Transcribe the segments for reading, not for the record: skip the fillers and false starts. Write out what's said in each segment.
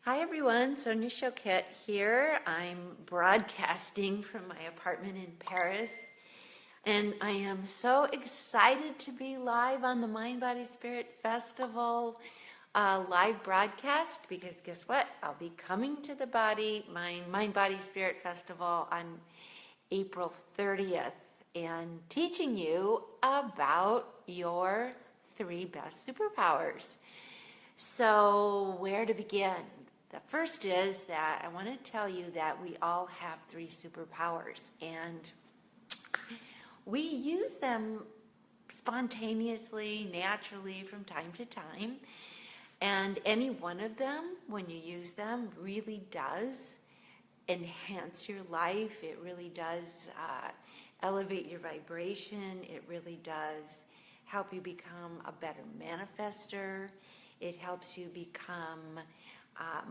Hi everyone, Sonia Choquette here. I'm broadcasting from my apartment in Paris, and I am so excited to be live on the Mind Body Spirit Festival live broadcast because guess what? I'll be coming to the Mind Body Spirit Festival on April 30th and teaching you about your three best superpowers. So, where to begin? The first is that I want to tell you that we all have three superpowers, and we use them spontaneously, naturally, from time to time. And any one of them, when you use them, really does enhance your life. It really does elevate your vibration. It really does help you become a better manifester. It helps you become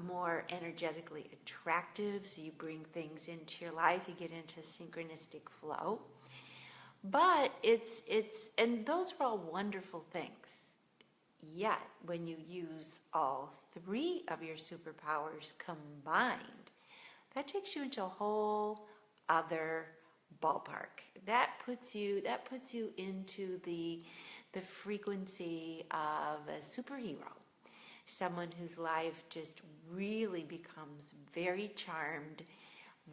more energetically attractive, so you bring things into your life, you get into synchronistic flow. But and those are all wonderful things. Yet, when you use all three of your superpowers combined, that takes you into a whole other ballpark. That puts you into the frequency of a superhero. Someone whose life just really becomes very charmed,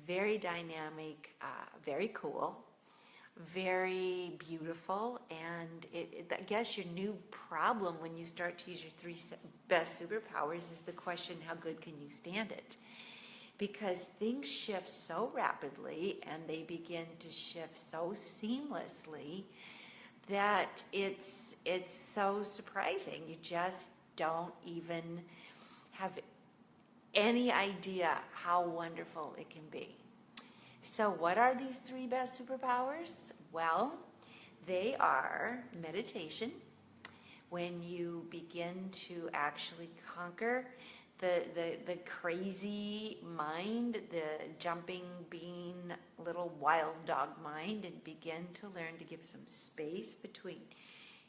very dynamic, very cool, very beautiful. And I guess your new problem when you start to use your three best superpowers is the question, how good can you stand it? Because things shift so rapidly and they begin to shift so seamlessly that it's so surprising. You just don't even have any idea how wonderful it can be. So what are these three best superpowers? Well, they are meditation, when you begin to actually conquer the crazy mind, the jumping bean, little wild dog mind, and begin to learn to give some space between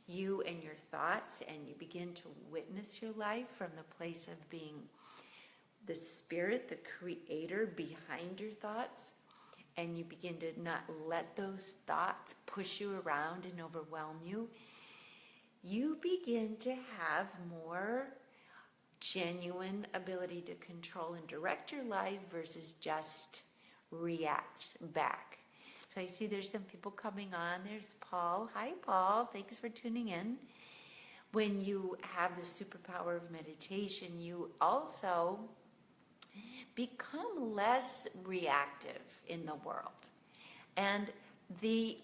you and your thoughts, and you begin to witness your life from the place of being the spirit, the creator behind your thoughts, and you begin to not let those thoughts push you around and overwhelm you. You begin to have more genuine ability to control and direct your life versus just react back. So I see there's some people coming on. There's Paul. Hi, Paul. Thanks for tuning in. When you have the superpower of meditation, you also become less reactive in the world. And the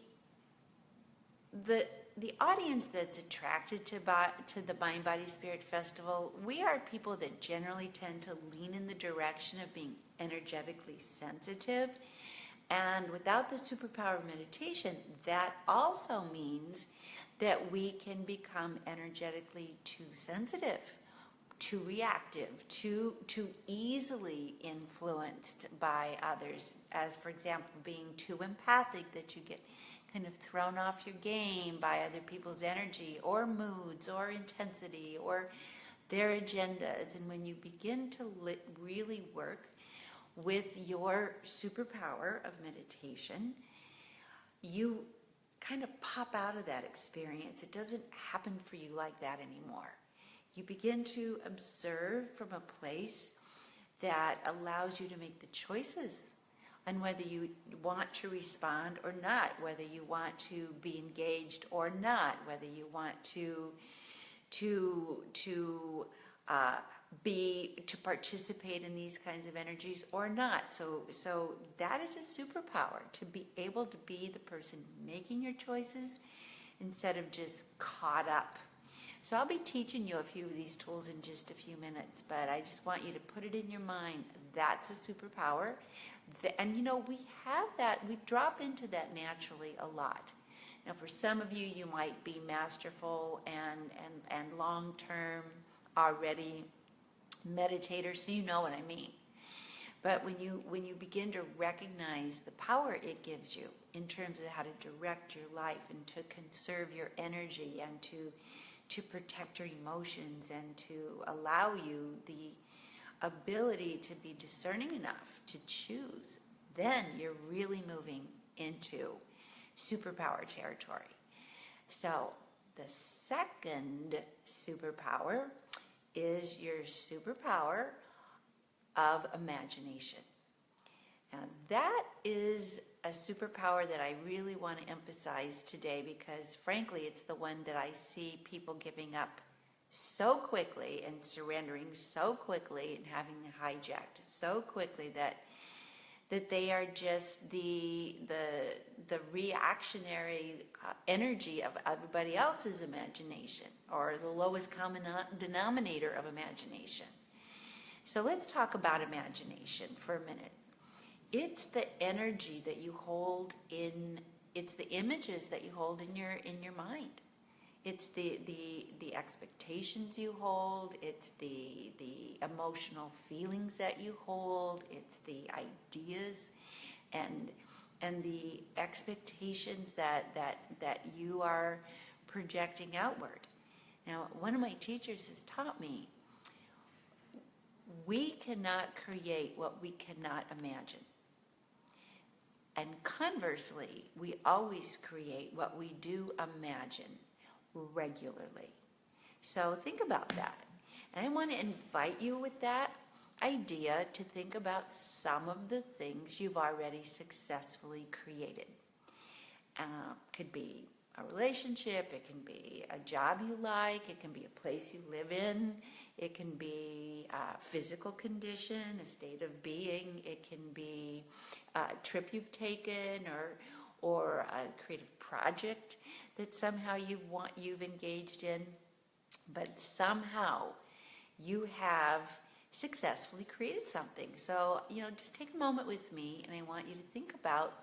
audience that's attracted to the Mind Body Spirit Festival, we are people that generally tend to lean in the direction of being energetically sensitive. And without the superpower of meditation, that also means that we can become energetically too sensitive, too reactive, too easily influenced by others. As, for example, being too empathic, that you get kind of thrown off your game by other people's energy or moods or intensity or their agendas. And when you begin to really work with your superpower of meditation, you kind of pop out of that experience. It doesn't happen for you like that anymore. You begin to observe from a place that allows you to make the choices on whether you want to respond or not, whether you want to be engaged or not, whether you want to participate in these kinds of energies or not. So that is a superpower, to be able to be the person making your choices instead of just caught up. So I'll be teaching you a few of these tools in just a few minutes, but I just want you to put it in your mind. That's a superpower. And you know, we have that, we drop into that naturally a lot. Now for some of you, you might be masterful and long-term already meditators, so you know what I mean. But when you begin to recognize the power it gives you in terms of how to direct your life and to conserve your energy and to protect your emotions and to allow you the ability to be discerning enough to choose, then you're really moving into superpower territory. So the second superpower is your superpower of imagination. Now that is a superpower that I really want to emphasize today because frankly it's the one that I see people giving up so quickly and surrendering so quickly and having hijacked so quickly that they are just the reactionary energy of everybody else's imagination, or the lowest common denominator of imagination. So let's talk about imagination for a minute. It's the energy that you hold it's the images that you hold in your mind. It's the expectations you hold, it's the emotional feelings that you hold, it's the ideas and the expectations that you are projecting outward. Now, one of my teachers has taught me, we cannot create what we cannot imagine. And conversely, we always create what we do imagine regularly. So think about that. And I want to invite you with that idea to think about some of the things you've already successfully created. Could be a relationship, it can be a job you like, it can be a place you live in, it can be a physical condition, a state of being, it can be a trip you've taken or a creative project that somehow you've engaged in, but somehow you have successfully created something. So, just take a moment with me and I want you to think about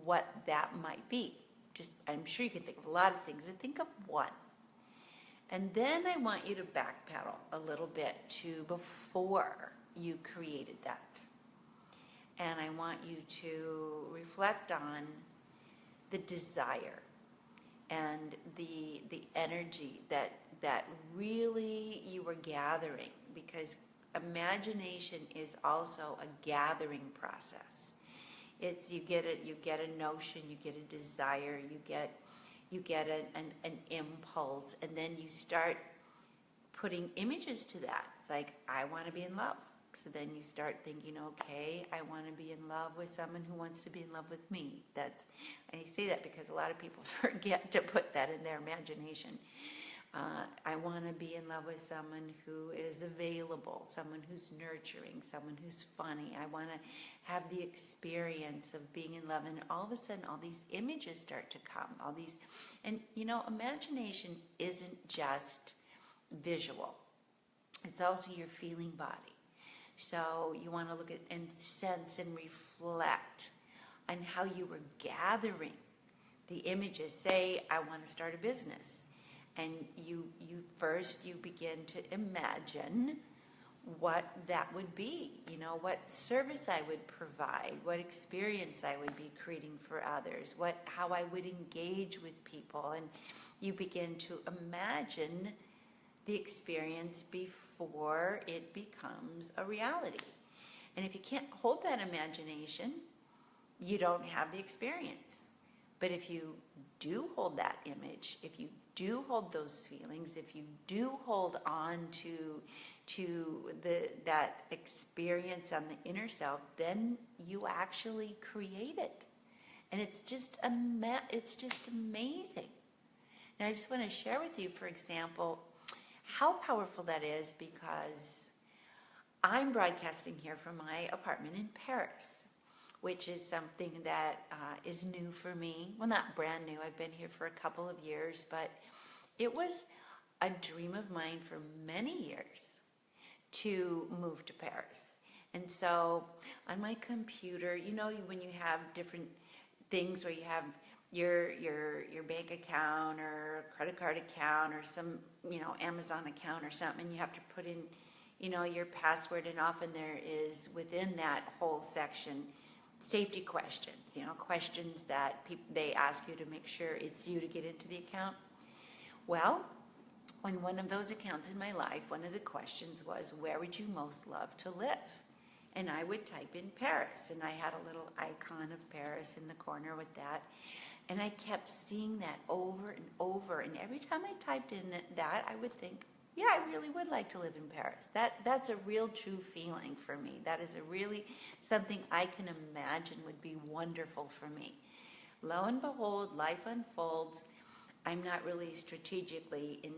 what that might be. I'm sure you can think of a lot of things, but think of one. And then I want you to backpedal a little bit to before you created that. And I want you to reflect on the desire and the energy that really you were gathering, because imagination is also a gathering process. It's you get a notion, you get a desire, you get an impulse, and then you start putting images to that. It's like, I want to be in love. So then you start thinking, okay, I want to be in love with someone who wants to be in love with me. And I say that because a lot of people forget to put that in their imagination. I want to be in love with someone who is available, someone who's nurturing, someone who's funny. I want to have the experience of being in love. And all of a sudden, all these images start to come. And imagination isn't just visual. It's also your feeling body. So you want to look at and sense and reflect on how you were gathering the images. Say, I want to start a business. And you begin to imagine what that would be, what service I would provide, what experience I would be creating for others, how I would engage with people. And you begin to imagine the experience before it becomes a reality. And if you can't hold that imagination, you don't have the experience. But if you do hold that image, if you do hold those feelings, if you do hold on to that experience on the inner self, then you actually create it. And it's just amazing. And I just want to share with you, for example, how powerful that is, because I'm broadcasting here from my apartment in Paris, which is something that is new for me. Well, not brand new. I've been here for a couple of years, but it was a dream of mine for many years to move to Paris. And so on my computer, when you have different things where you have your bank account or credit card account or some, Amazon account or something, and you have to put in, your password, and often there is within that whole section safety questions, questions that they ask you to make sure it's you to get into the account. Well, on one of those accounts in my life, one of the questions was, where would you most love to live? And I would type in Paris, and I had a little icon of Paris in the corner with that. And I kept seeing that over and over. And every time I typed in that, I would think, yeah, I really would like to live in Paris. That's a real true feeling for me. That is a really something I can imagine would be wonderful for me. Lo and behold, life unfolds. I'm not really strategically in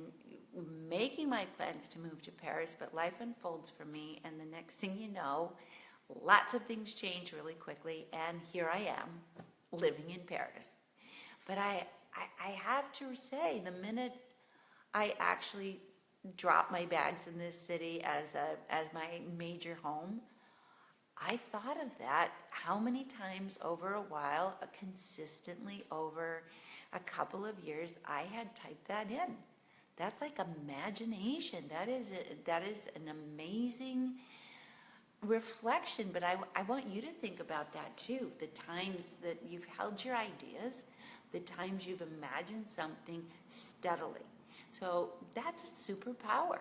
making my plans to move to Paris, but life unfolds for me. And the next thing you know, lots of things change really quickly. And here I am living in Paris. But I have to say, the minute I actually dropped my bags in this city as my major home, I thought of that how many times over a while, consistently over a couple of years, I had typed that in. That's like imagination. That is an amazing reflection. But I want you to think about that too. The times that you've held your ideas, the times you've imagined something steadily. So that's a superpower.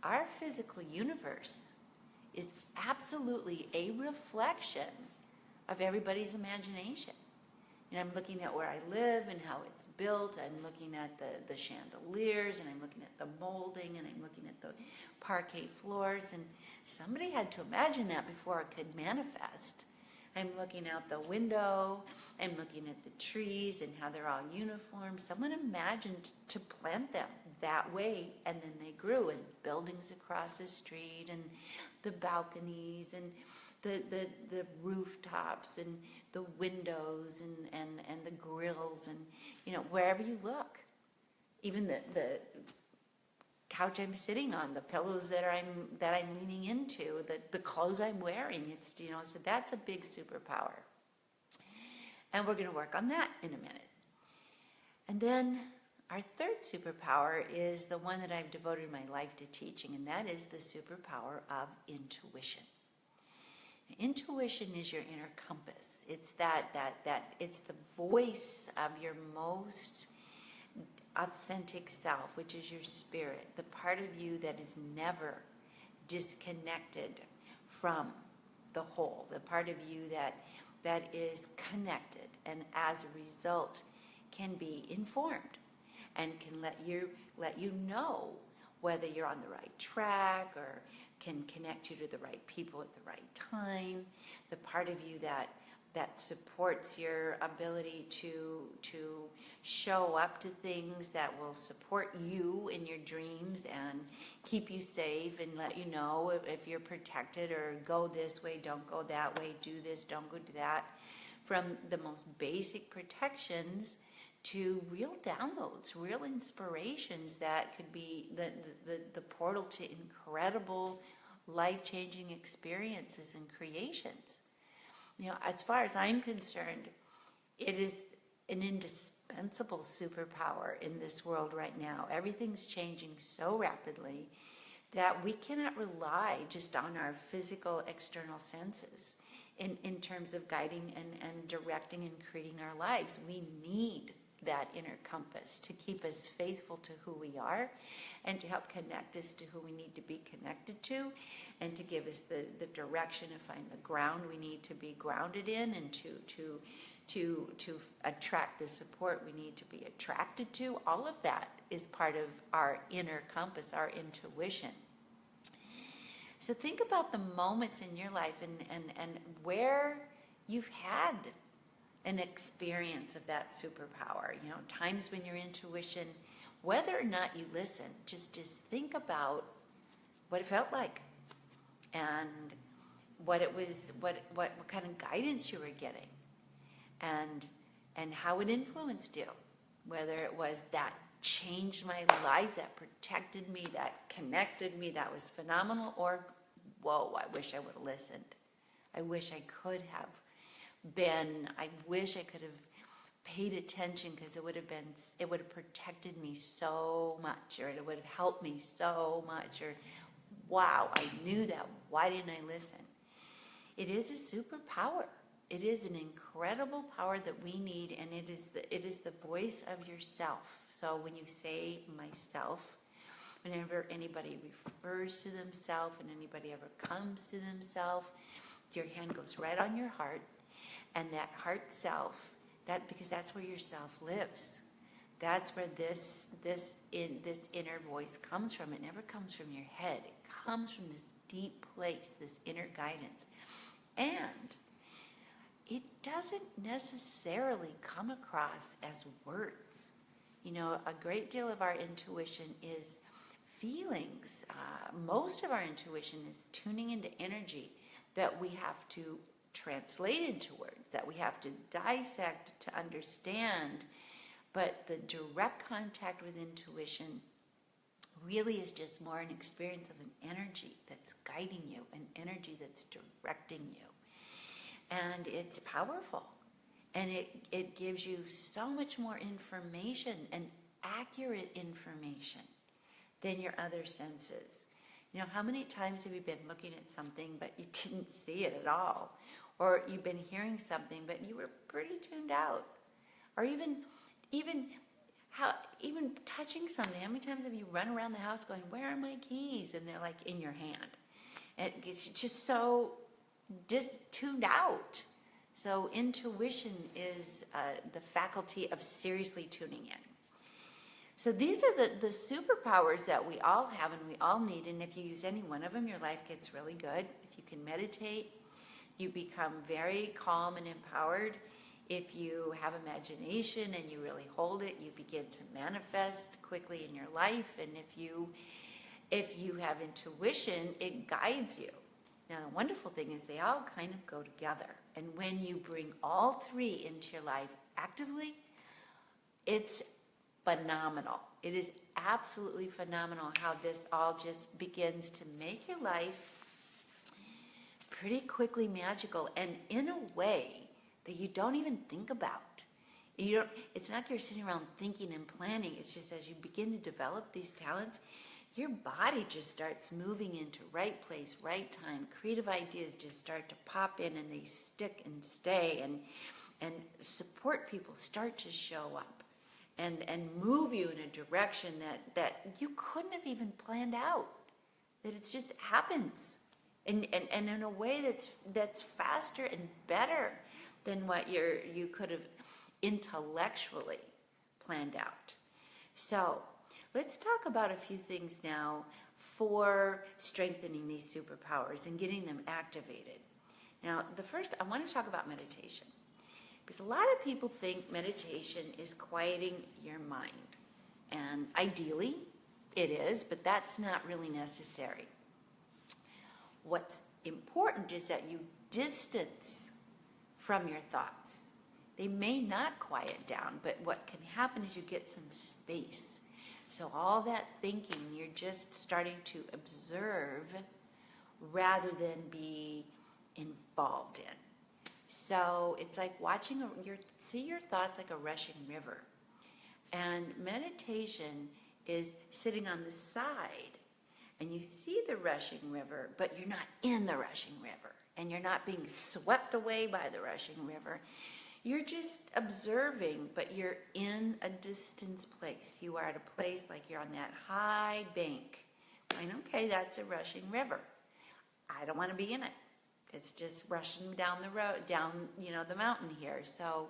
Our physical universe is absolutely a reflection of everybody's imagination. And I'm looking at where I live and how it's built. I'm looking at the chandeliers, and I'm looking at the molding, and I'm looking at the parquet floors. And somebody had to imagine that before it could manifest. I'm looking out the window. I'm looking at the trees and how they're all uniform. Someone imagined to plant them that way, and then they grew. And buildings across the street, and the balconies, and the rooftops, and the windows, and the grills, and wherever you look, even the couch I'm sitting on, the pillows that I'm leaning into, the clothes I'm wearing. It's so that's a big superpower, and we're going to work on that in a minute. And then our third superpower is the one that I've devoted my life to teaching, and that is the superpower of intuition. Intuition is your inner compass. It's it's the voice of your most authentic self, which is your spirit, the part of you that is never disconnected from the whole, the part of you that is connected, and as a result can be informed and can let you know whether you're on the right track, or can connect you to the right people at the right time, the part of you that supports your ability to show up to things that will support you in your dreams and keep you safe and let you know if you're protected, or go this way, don't go that way, do this, don't go do that. From the most basic protections to real downloads, real inspirations that could be the portal to incredible life-changing experiences and creations. As far as I'm concerned, it is an indispensable superpower in this world right now. Everything's changing so rapidly that we cannot rely just on our physical external senses in terms of guiding and directing and creating our lives. We need that inner compass to keep us faithful to who we are, and to help connect us to who we need to be connected to, and to give us the direction to find the ground we need to be grounded in, and to attract the support we need to be attracted to. All of that is part of our inner compass, our intuition. So think about the moments in your life and where you've had an experience of that superpower. Times when your intuition, whether or not you listen, just think about what it felt like, and what it was, what kind of guidance you were getting, and how it influenced you. Whether it was that changed my life, that protected me, that connected me, that was phenomenal, or whoa, I wish I would have listened. I wish I could have I wish I could have paid attention, because it would have protected me so much, or it would have helped me so much, or wow, I knew that. Why didn't I listen? It is a superpower. It is an incredible power that we need, and it is the voice of yourself. So when you say myself, Whenever anybody refers to themselves and anybody ever comes to themselves, your hand goes right on your heart, and that heart self, because that's where your self lives. That's where this inner voice comes from. It never comes from your head. It comes from this deep place, this inner guidance. And it doesn't necessarily come across as words. You know, a great deal of our intuition is feelings. Most of our intuition is tuning into energy that we have to translate into words, that we have to dissect to understand. But the direct contact with intuition really is just more an experience of an energy that's guiding you, an energy that's directing you. And it's powerful. And it gives you so much more information and accurate information than your other senses. You know, how many times have you been looking at something but you didn't see it at all? Or you've been hearing something but you were pretty tuned out? Or even touching something. How many times have you run around the house going, where are my keys? And they're like in your hand. And it's just so tuned out. So intuition is the faculty of seriously tuning in. So these are the superpowers that we all have and we all need. And if you use any one of them, your life gets really good. If you can meditate, you become very calm and empowered. If you have imagination and you really hold it, you begin to manifest quickly in your life. And if you have intuition, it guides you. Now, the wonderful thing is they all kind of go together. And when you bring all three into your life actively, it's phenomenal. It is absolutely phenomenal how this all just begins to make your life pretty quickly magical, and in a way that you don't even think about. It's not like you're sitting around thinking and planning. It's just as you begin to develop these talents, your body just starts moving into right place, right time. Creative ideas just start to pop in and they stick and stay, and support people start to show up and move you in a direction that you couldn't have even planned out. That it just happens. And in a way that's faster and better than what you could have intellectually planned out. So let's talk about a few things now for strengthening these superpowers and getting them activated. Now, the first, I want to talk about meditation. Because a lot of people think meditation is quieting your mind. And ideally, it is, but that's not really necessary. What's important is that you distance from your thoughts. They may not quiet down, but what can happen is you get some space. So all that thinking, you're just starting to observe rather than be involved in. So it's like watching, see your thoughts like a rushing river. And meditation is sitting on the side, and you see the rushing river, but you're not in the rushing river, and you're not being swept away by the rushing river. You're just observing, but you're in a distance place. You are at a place like you're on that high bank. Going, okay, that's a rushing river. I don't want to be in it. It's just rushing down the road, down, the mountain here. So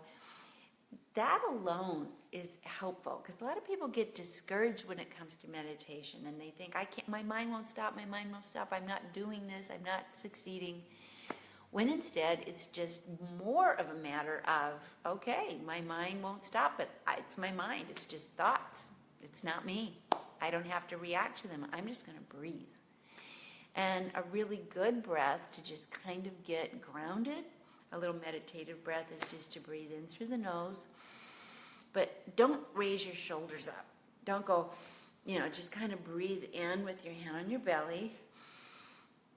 that alone is helpful, because a lot of people get discouraged when it comes to meditation, and they think, my mind won't stop, I'm not doing this, I'm not succeeding. When instead, it's just more of a matter of, okay, my mind won't stop, but it's my mind, it's just thoughts. It's not me. I don't have to react to them. I'm just going to breathe. And a really good breath to just kind of get grounded, a little meditative breath, is just to breathe in through the nose. But don't raise your shoulders up. Don't go, just kind of breathe in with your hand on your belly.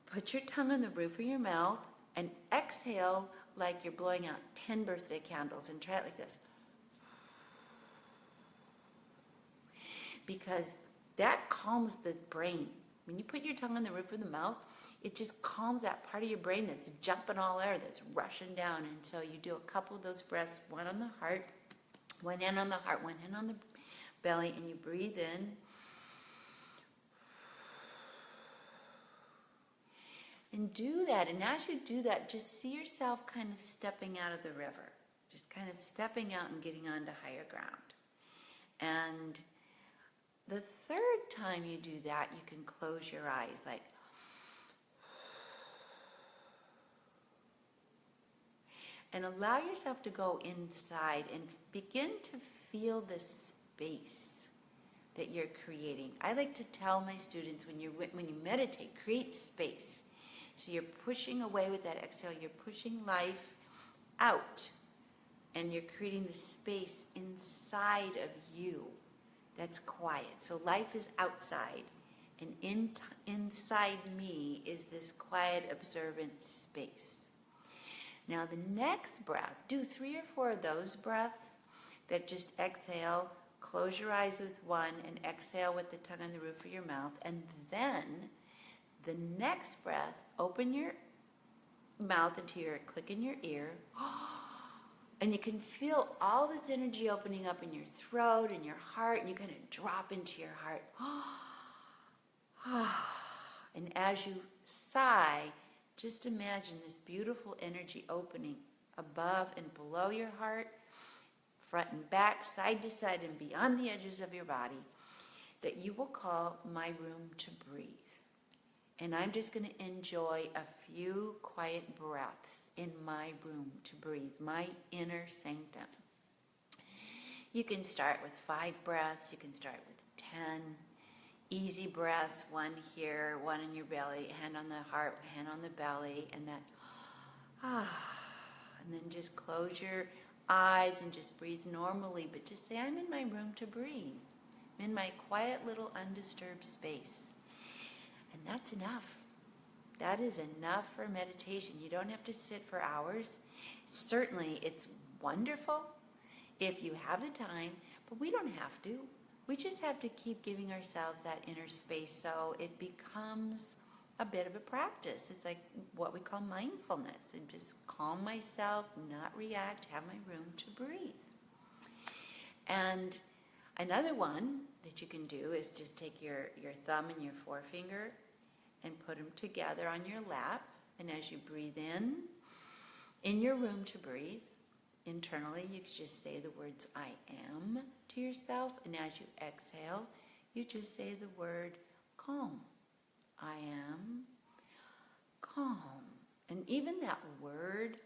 Put your tongue on the roof of your mouth and exhale like you're blowing out 10 birthday candles, and try it like this. Because that calms the brain. When you put your tongue on the roof of the mouth, it just calms that part of your brain that's jumping all air, that's rushing down. And so you do a couple of those breaths, one on the heart, one hand on the heart, one hand on the belly, and you breathe in. And do that. And as you do that, just see yourself kind of stepping out of the river. Just kind of stepping out and getting onto higher ground. And the third time you do that, you can close your eyes like, and allow yourself to go inside and begin to feel the space that you're creating. I like to tell my students, when you meditate, create space. So you're pushing away with that exhale, you're pushing life out, and you're creating the space inside of you that's quiet. So life is outside, and inside me is this quiet, observant space. Now the next breath, do 3 or 4 of those breaths that just exhale, close your eyes with one, and exhale with the tongue on the roof of your mouth. And then the next breath, open your mouth click in your ear, and you can feel all this energy opening up in your throat and your heart, and you kind of drop into your heart. And as you sigh, just imagine this beautiful energy opening above and below your heart, front and back, side to side, and beyond the edges of your body, that you will call my room to breathe. And I'm just going to enjoy a few quiet breaths in my room to breathe, my inner sanctum. You can start with 5 breaths, you can start with 10. Easy breaths, 1 here, 1 in your belly, hand on the heart, hand on the belly, and that, and then just close your eyes and just breathe normally, but just say, I'm in my room to breathe. I'm in my quiet little undisturbed space. And that's enough. That is enough for meditation. You don't have to sit for hours. Certainly, it's wonderful if you have the time, but we don't have to. We just have to keep giving ourselves that inner space so it becomes a bit of a practice. It's like what we call mindfulness, and just calm myself, not react, have my room to breathe. And another one that you can do is just take your thumb and your forefinger and put them together on your lap. And as you breathe in your room to breathe, internally you can just say the words I am to yourself. And as you exhale, you just say the word calm. I am calm. And even that word,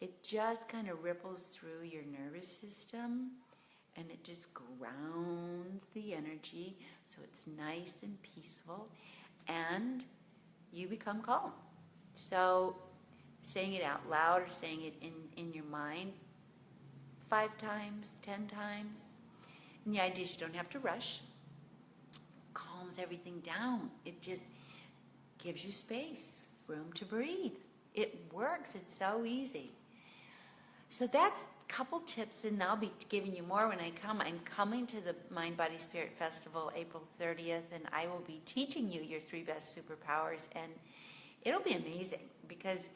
it just kind of ripples through your nervous system, and it just grounds the energy so it's nice and peaceful, and you become calm. So saying it out loud or saying it in your mind 5 times, 10 times. And the idea is you don't have to rush. Calms everything down. It just gives you space, room to breathe. It works. It's so easy. So that's a couple tips, and I'll be giving you more when I come. I'm coming to the Mind, Body, Spirit Festival April 30th, and I will be teaching you your 3 best superpowers, and it'll be amazing because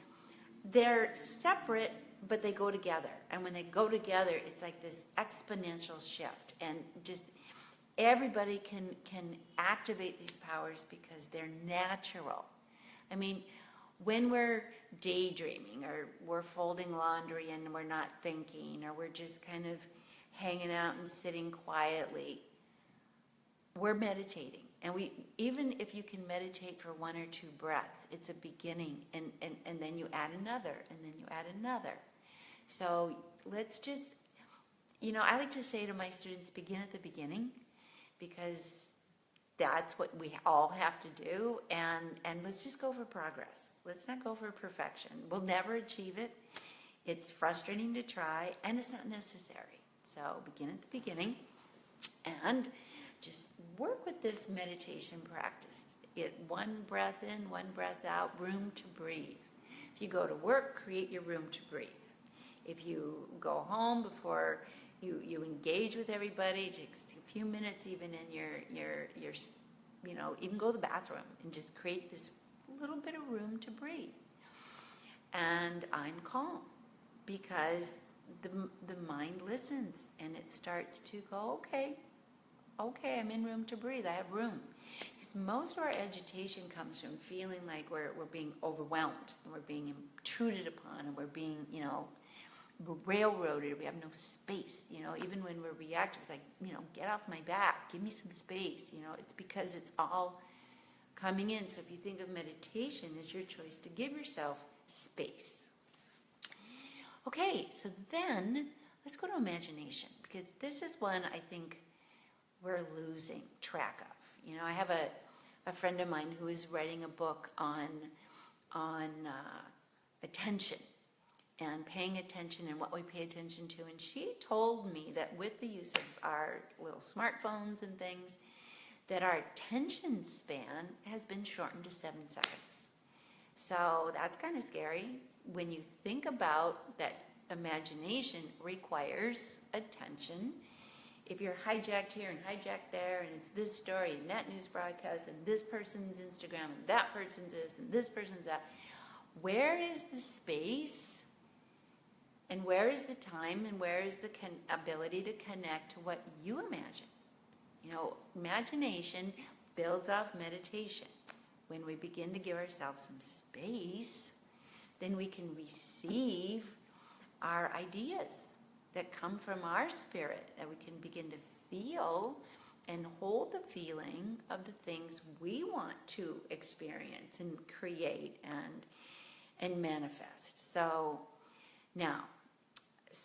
they're separate, but they go together. And when they go together, it's like this exponential shift, and just everybody can activate these powers because they're natural. I mean, when we're daydreaming, or we're folding laundry and we're not thinking, or we're just kind of hanging out and sitting quietly, we're meditating. And even if you can meditate for 1 or 2 breaths, it's a beginning, and then you add another, and then you add another. So let's just, I like to say to my students, begin at the beginning, because that's what we all have to do, and let's just go for progress. Let's not go for perfection. We'll never achieve it. It's frustrating to try, and it's not necessary. So begin at the beginning, and just work with this meditation practice. Get 1 breath in, 1 breath out, room to breathe. If you go to work, create your room to breathe. If you go home before you engage with everybody, it takes a few minutes even in your even go to the bathroom and just create this little bit of room to breathe. And I'm calm because the mind listens, and it starts to go, okay, I'm in room to breathe. I have room. Because most of our agitation comes from feeling like we're being overwhelmed, and we're being intruded upon, and we're being, railroaded. We have no space, even when we're reactive, it's like, get off my back, give me some space, it's because it's all coming in. So if you think of meditation, it's your choice to give yourself space. Okay, so then let's go to imagination, because this is one I think we're losing track of. I have a friend of mine who is writing a book on attention and paying attention and what we pay attention to. And she told me that with the use of our little smartphones and things, that our attention span has been shortened to 7 seconds. So that's kind of scary when you think about that. Imagination requires attention. If you're hijacked here and hijacked there, and it's this story and that news broadcast and this person's Instagram and that person's this and this person's that, where is the space and where is the time and where is the ability to connect to what you imagine? Imagination builds off meditation. When we begin to give ourselves some space, then we can receive our ideas that come from our spirit, that we can begin to feel and hold the feeling of the things we want to experience and create and manifest. So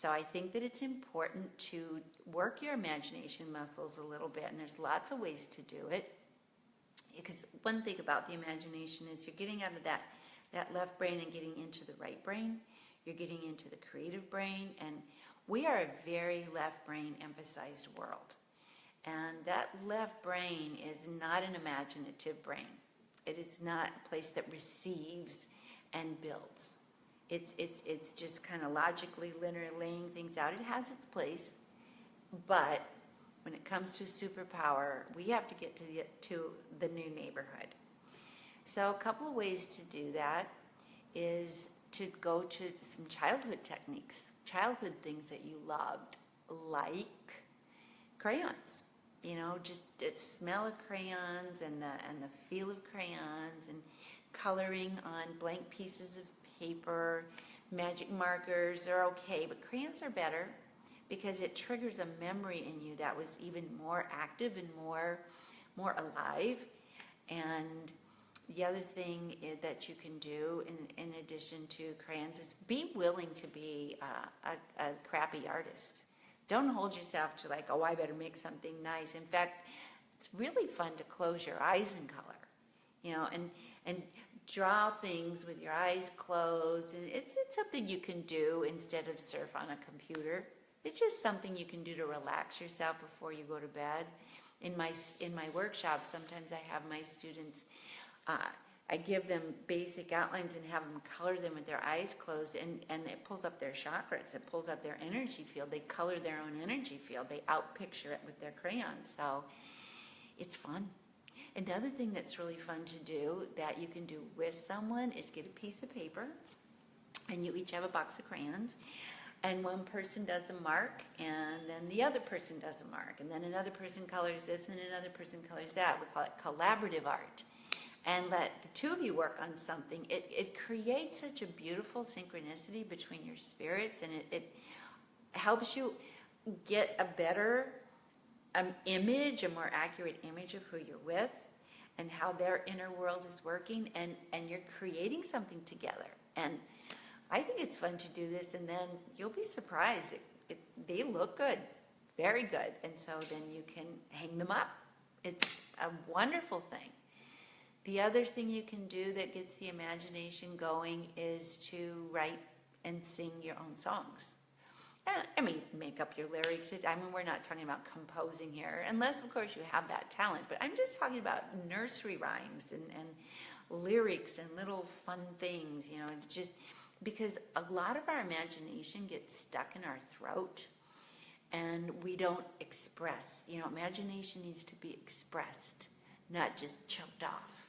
I think that it's important to work your imagination muscles a little bit, and there's lots of ways to do it. Because one thing about the imagination is you're getting out of that left brain and getting into the right brain. You're getting into the creative brain, and we are a very left brain emphasized world. And that left brain is not an imaginative brain. It is not a place that receives and builds. It's just kind of logically linear laying things out. It has its place, but when it comes to superpower, we have to get to the new neighborhood. So a couple of ways to do that is to go to some childhood techniques, childhood things that you loved, like crayons. Just the smell of crayons and the feel of crayons, and coloring on blank pieces of paper. Magic markers are okay, but crayons are better because it triggers a memory in you that was even more active and more alive. And the other thing that you can do in addition to crayons is be willing to be a crappy artist. Don't hold yourself to like, oh, I better make something nice. In fact, it's really fun to close your eyes in color, and draw things with your eyes closed. And it's something you can do instead of surf on a computer. It's just something you can do to relax yourself before you go to bed. In my workshops, sometimes I have my students, I give them basic outlines and have them color them with their eyes closed, and it pulls up their chakras, it pulls up their energy field. They color their own energy field. They out-picture it with their crayons. So it's fun. And the other thing that's really fun to do that you can do with someone is get a piece of paper, and you each have a box of crayons, and one person does a mark, and then the other person does a mark, and then another person colors this, and another person colors that. We call it collaborative art. And let the two of you work on something. It creates such a beautiful synchronicity between your spirits, and it helps you get a better image, a more accurate image of who you're with and how their inner world is working, and you're creating something together. And I think it's fun to do this, and then you'll be surprised. They look good, very good, and so then you can hang them up. It's a wonderful thing. The other thing you can do that gets the imagination going is to write and sing your own songs. And, make up your lyrics. We're not talking about composing here, unless, of course, you have that talent. But I'm just talking about nursery rhymes and lyrics and little fun things, just because a lot of our imagination gets stuck in our throat and we don't express. Imagination needs to be expressed, not just choked off.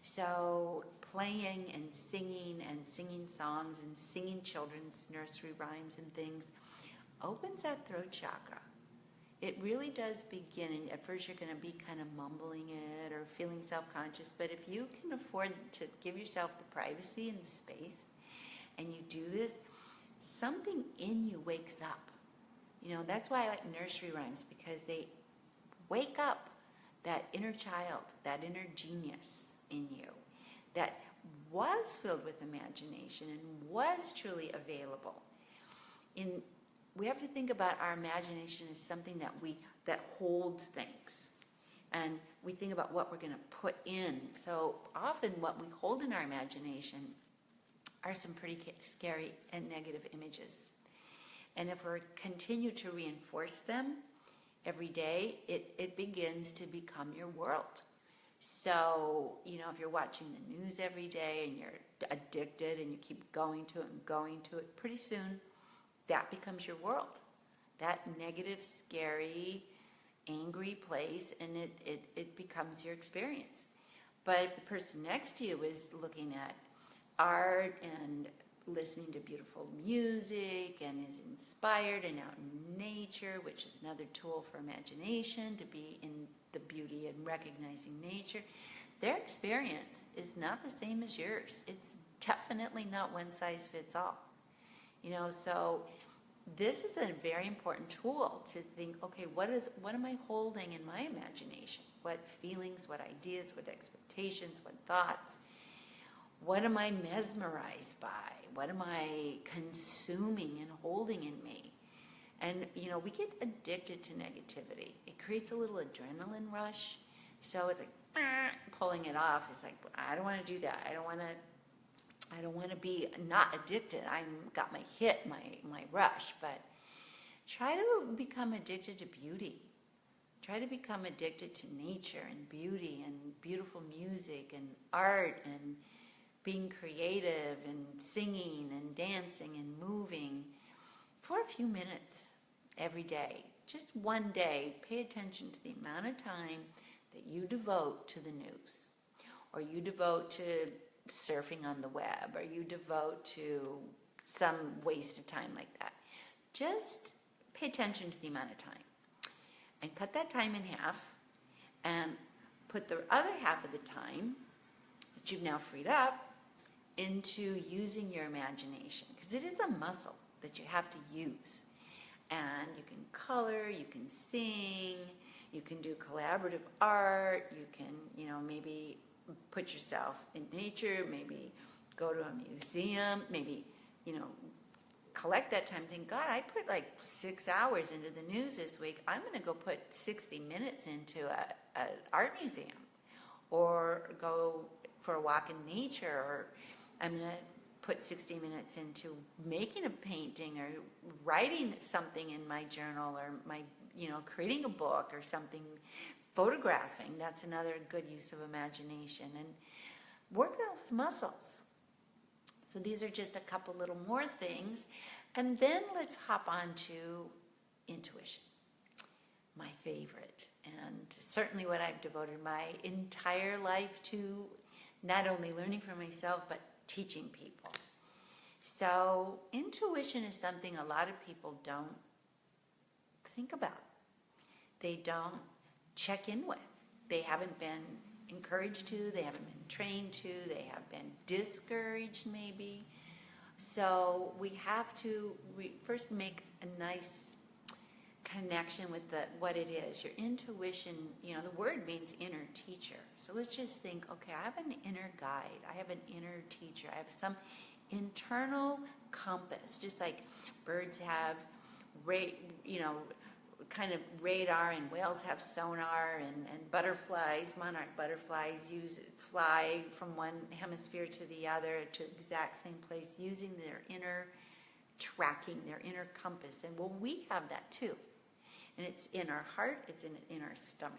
So playing and singing songs and singing children's nursery rhymes and things opens that throat chakra. it really does begin, and at first you're going to be kind of mumbling it or feeling self-conscious, but if you can afford to give yourself the privacy and the space, and you do this, something in you wakes up. You know, that's why I like nursery rhymes, because they wake up that inner child, that inner genius in you that was filled with imagination and was truly available. We have to think about our imagination as something that holds things. And we think about what we're going to put in. So often what we hold in our imagination are some pretty scary and negative images. And if we continue to reinforce them every day, it begins to become your world. So, you know, if you're watching the news every day and you're addicted and you keep going to it and going to it, pretty soon that becomes your world. That negative, scary, angry place, and it becomes your experience. But if the person next to you is looking at art and listening to beautiful music and is inspired and out in nature, which is another tool for imagination, to be in the beauty and recognizing nature, their experience is not the same as yours. It's definitely not one size fits all. You know, so this is a very important tool to think, okay, what am I holding in my imagination? What feelings, what ideas, what expectations, what thoughts? What am I mesmerized by? What am I consuming and holding in me? And, you know, we get addicted to negativity. It creates a little adrenaline rush. So it's like, pulling it off. It's like, I don't want to do that. I don't want to be not addicted. I've got my hit, my rush. But try to become addicted to beauty. Try to become addicted to nature and beauty and beautiful music and art and being creative and singing and dancing and moving for a few minutes every day. Just one day, pay attention to the amount of time that you devote to the news, or you devote to surfing on the web, or you devote to some waste of time like that. Just pay attention to the amount of time and cut that time in half and put the other half of the time that you've now freed up into using your imagination, because it is a muscle that you have to use. And you can color, you can sing, you can do collaborative art, you can, you know, maybe put yourself in nature, maybe go to a museum, maybe, you know, collect that time. Think, God, I put like 6 hours into the news this week. I'm going to go put 60 minutes into an art museum, or go for a walk in nature, or I'm going to put 60 minutes into making a painting or writing something in my journal, or my, you know, creating a book or something, photographing. That's another good use of imagination. And work those muscles. So these are just a couple little more things. And then let's hop on to intuition, my favorite, and certainly what I've devoted my entire life to, not only learning for myself, but teaching people. So intuition is something a lot of people don't think about. They don't check in with. They haven't been encouraged to, they haven't been trained to, they have been discouraged maybe. So we have to first make a nice connection with what it is. Your intuition, you know, the word means inner teacher. So let's just think, okay, I have an inner guide, I have an inner teacher, I have some internal compass, just like birds have, you know, kind of radar, and whales have sonar, and butterflies, monarch butterflies, fly from one hemisphere to the other to the exact same place using their inner tracking, their inner compass. And well, we have that too. And it's in our heart, it's in our stomach.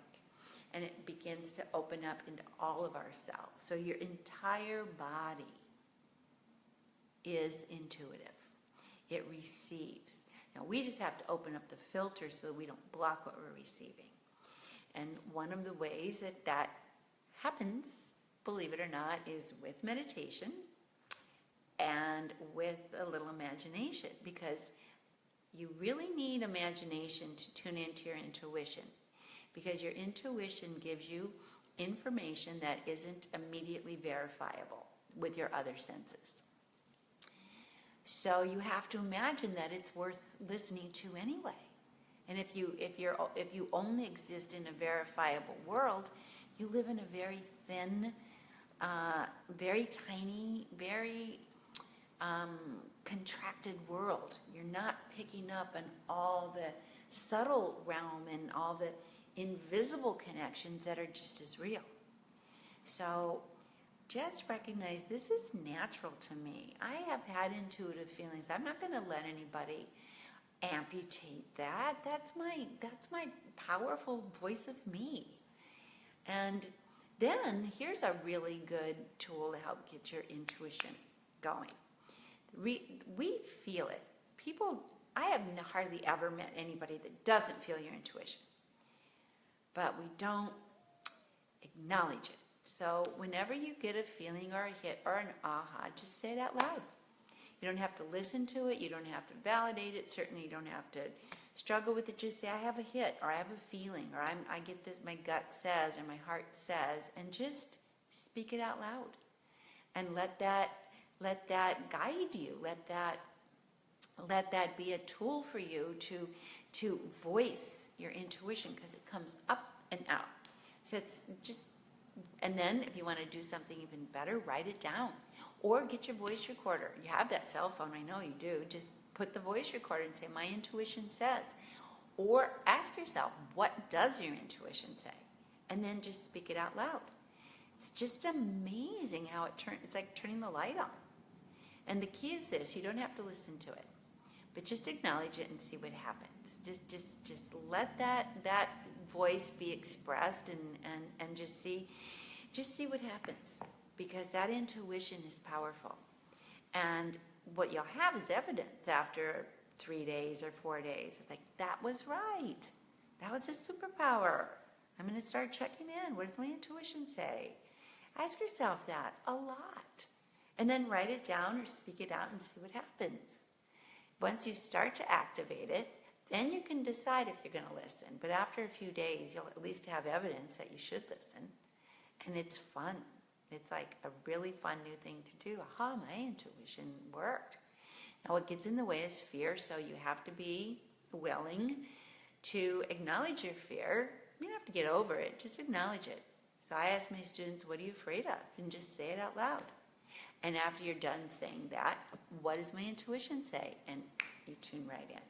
And it begins to open up into all of our cells. So your entire body is intuitive. It receives. Now we just have to open up the filter so that we don't block what we're receiving. And one of the ways that happens, believe it or not, is with meditation and with a little imagination, because you really need imagination to tune into your intuition, because your intuition gives you information that isn't immediately verifiable with your other senses. So you have to imagine that it's worth listening to anyway. And if you only exist in a verifiable world, you live in a very thin, very tiny, very contracted world. You're not picking up on all the subtle realm and all the invisible connections that are just as real. So just recognize this is natural to me. I have had intuitive feelings. I'm not going to let anybody amputate that. That's my powerful voice of me. And then here's a really good tool to help get your intuition going. We feel it. I have hardly ever met anybody that doesn't feel your intuition. But we don't acknowledge it. So whenever you get a feeling or a hit or an aha, just say it out loud. You don't have to listen to it. You don't have to validate it. Certainly you don't have to struggle with it. Just say, I have a hit, or I have a feeling, or I get this, my gut says, or my heart says, and just speak it out loud. And let that guide you. Let that be a tool for you to voice your intuition, because it comes up and out. So it's just, and then if you want to do something even better, write it down. Or get your voice recorder. You have that cell phone, I know you do. Just put the voice recorder and say, my intuition says. Or ask yourself, what does your intuition say? And then just speak it out loud. It's just amazing how it's like turning the light on. And the key is this, you don't have to listen to it, but just acknowledge it and see what happens. Just let that voice be expressed and just see what happens, because that intuition is powerful. And what you'll have is evidence after 3 days or 4 days. It's like, that was right. That was a superpower. I'm going to start checking in. What does my intuition say? Ask yourself that a lot. And then write it down or speak it out and see what happens. Once you start to activate it, then you can decide if you're going to listen. But after a few days, you'll at least have evidence that you should listen. And it's fun. It's like a really fun new thing to do. Aha, my intuition worked. Now what gets in the way is fear, so you have to be willing to acknowledge your fear. You don't have to get over it, just acknowledge it. So I ask my students, what are you afraid of? And just say it out loud. And after you're done saying that, what does my intuition say? And you tune right in.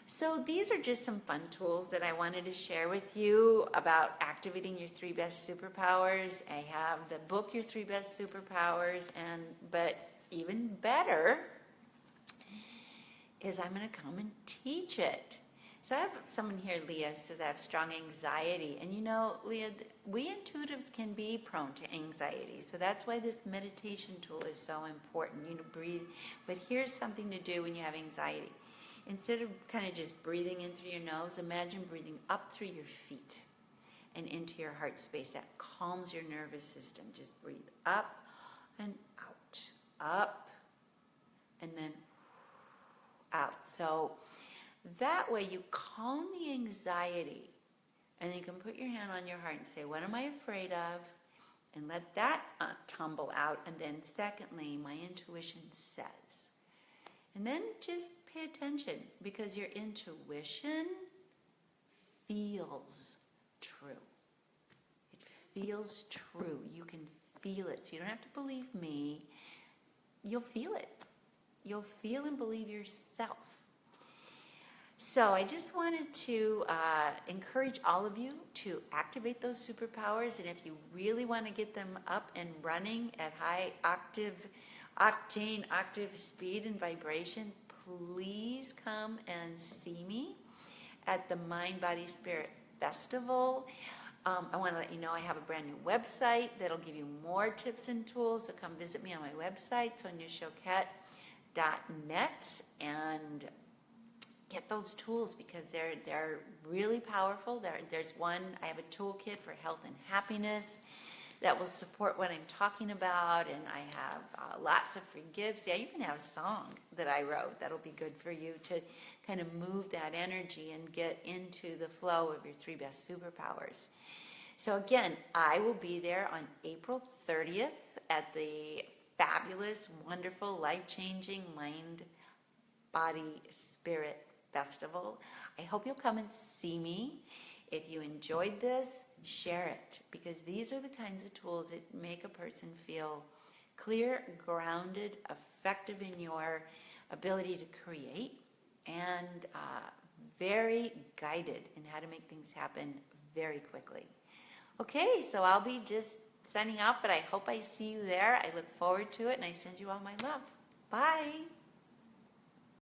So these are just some fun tools that I wanted to share with you about activating your 3 best superpowers. I have the book, Your 3 Best Superpowers, but even better is I'm going to come and teach it. So I have someone here, Leah, who says I have strong anxiety. And you know, Leah, we intuitives can be prone to anxiety. So that's why this meditation tool is so important. You know, breathe. But here's something to do when you have anxiety. Instead of kind of just breathing in through your nose, imagine breathing up through your feet and into your heart space. That calms your nervous system. Just breathe up and out, up, and then out. So that way you calm the anxiety, and you can put your hand on your heart and say, what am I afraid of? And let that tumble out. And then secondly, my intuition says. And then just pay attention, because your intuition feels true. It feels true. You can feel it. So you don't have to believe me. You'll feel it. You'll feel and believe yourself. So I just wanted to encourage all of you to activate those superpowers. And if you really want to get them up and running at high octane, octave speed and vibration, please come and see me at the Mind, Body, Spirit Festival. I want to let you know I have a brand new website that'll give you more tips and tools. So come visit me on my website, SoniaChoquette.net, and get those tools, because they're really powerful. There's one, I have a toolkit for health and happiness. that will support what I'm talking about, and I have lots of free gifts. I even have a song that I wrote that'll be good for you to kind of move that energy and get into the flow of your 3 best superpowers. So again, I will be there on April 30th at the fabulous, wonderful, life-changing Mind, Body, Spirit Festival. I hope you'll come and see me. If you enjoyed this, share it, because these are the kinds of tools that make a person feel clear, grounded, effective in your ability to create, and very guided in how to make things happen very quickly. Okay, so I'll be just signing off, but I hope I see you there. I look forward to it, and I send you all my love. Bye.